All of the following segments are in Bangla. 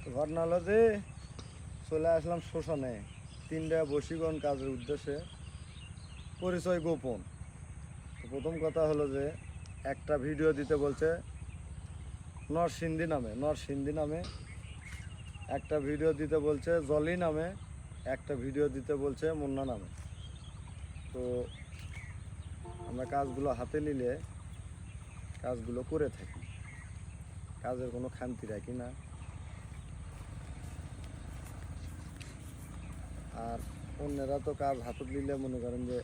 ঘটনা হলো যে চলে আসলাম শ্মশানে 3টা বশীকরণ কাজের উদ্দেশ্যে। পরিচয় গোপন। তো প্রথম কথা হলো যে একটা ভিডিও দিতে বলছে নরসিংদী নামে, একটা ভিডিও দিতে বলছে জলি নামে, একটা ভিডিও দিতে বলছে মুন্না নামে। তো আমরা কাজগুলো হাতে নিলে কাজগুলো করে থাকি, কাজের কোনো খামতি রাখি না। আর অন্যরা তো কাজ হাতে নিলে মনে করেন যে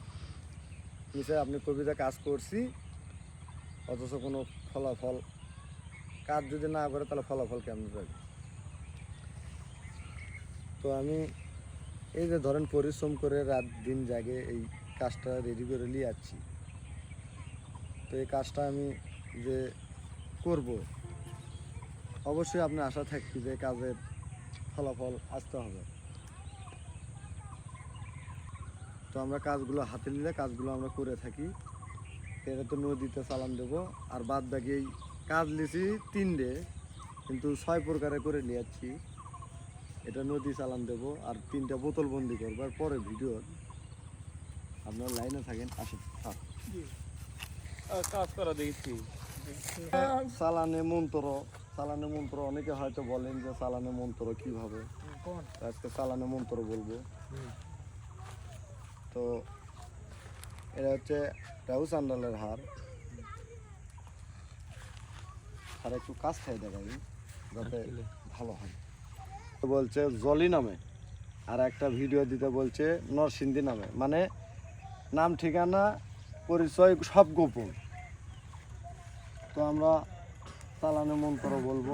নিশ্চয় আপনি কবিতা কাজ করছি অথচ কোনো ফলাফল, কাজ যদি না করে তাহলে ফলাফল কেমন পাবে। তো আমি এই যে ধরেন পরিশ্রম করে রাত দিন জাগে এই কাজটা রেডি করে নিয়ে যাচ্ছি। তো এই কাজটা আমি যে করব অবশ্যই আপনি আশা থাকবে যে কাজের ফলাফল আসতে হবে। তো আমরা কাজগুলো হাতে নিলে কাজগুলো আমরা করে থাকি। এটা তো নদীতে চালান দেবো, আর বাদ বাকি এই কাজ লিছি 3টে কিন্তু 6 প্রকারে করে নিয়ে যাচ্ছি। এটা নদী চালান দেবো আর 3টা বোতল বন্দি করবো। আর পরে ভিডিও আপনার লাইনে থাকেন, আসেন কাজ করা দেখছি। চালানে মন্ত্র অনেকে হয়তো বলেন যে চালানে মন্ত্র কিভাবে। আজকে চালানে মন্ত্র বলবো। তো এটা হচ্ছে রাহু চান্ডালের হার। আর একটু কাজ খাই দেখাই যাতে ভালো হয়। বলছে জলি নামে, আর একটা ভিডিও দিতে বলছে নরসিংদী নামে, মানে নাম ঠিকানা পরিচয় সব গোপন। তো আমরা চালানে মন্ত্র বলবো।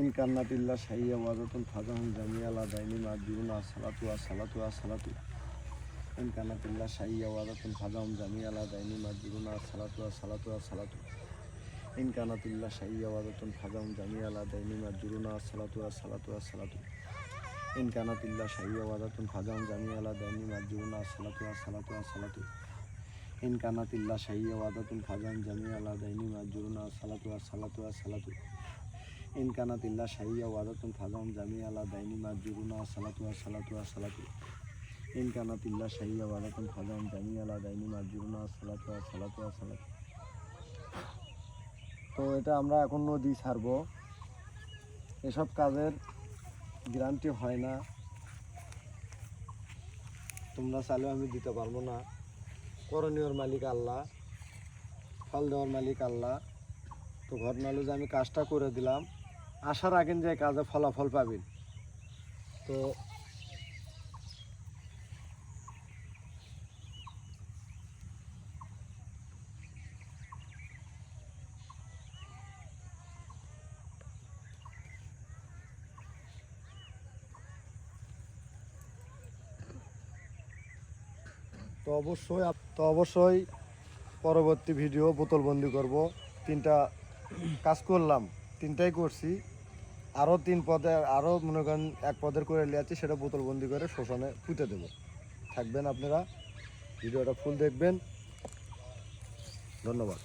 ইনকান্নাতিল্লা শাইয়া ওয়াজাতুন ফাজাহুম জামিয়ালা দাইনি মাদুনা সালাতু সালাতু সালাতু। ইনকান্নাতিল্লা শাইয়া ওয়াজাতুন ফাজাহুম জামিয়ালা দাইনি মাদুনা সালাতু সালাতু সালাতু। ইনকানাতিল্লা শাইয়া ওয়াজাতুন ফাজাহুম জামিয়ালা দাইনি মাদুনা সালাতু সালাতু সালাতু। ইনকানাতিল্লা শাইয়া ওয়াজাতুন ফাজাহুম জামিয়ালা দাইনি মাদুনা সালাতু সালাতু সালাতু। ইনকানাতিল্লা শাইয়া ওয়াজাতুন ফাজাহুম জামিয়ালা দাইনি মাদুনা সালাতু সালাতু সালাতু। ইনকানাতিল্লা শাইয়া ওয়াজাতুন ফাজাহুম জামিয়ালা দাইনি মাদুনা সালাতু সালাতু সালাতু। ইনকানাতিল্লা শাইয়া ওয়াজাতুন ফাজাহুম জামিয়ালা দাইনি মাদুনা সালাতু সালাতু সালাতু। তো এটা আমরা এখন নদী ছাড়বো। এসব কাজের গ্যারান্টি হয় না, তোমরা চাইলেও আমি দিতে পারবো না। করণীয়র মালিক আল্লাহ, ফল দেওয়ার মালিক আল্লাহ। তো ঘটনা হলো যে আমি কাজটা করে দিলাম, আশা রাখেন যে কাজে ফলাফল পাবেন। তো অবশ্যই পরবর্তী ভিডিও বোতলবন্দি করব। 3টা কাজ করলাম, 3টাই করছি। আরও 3 পদের, আরও মনে করেন 1 পদের করে নিয়ে যাচ্ছি, সেটা বোতলবন্দি করে শ্মশানে পুঁতে দেবো। থাকবেন আপনারা, ভিডিওটা ফুল দেখবেন। ধন্যবাদ।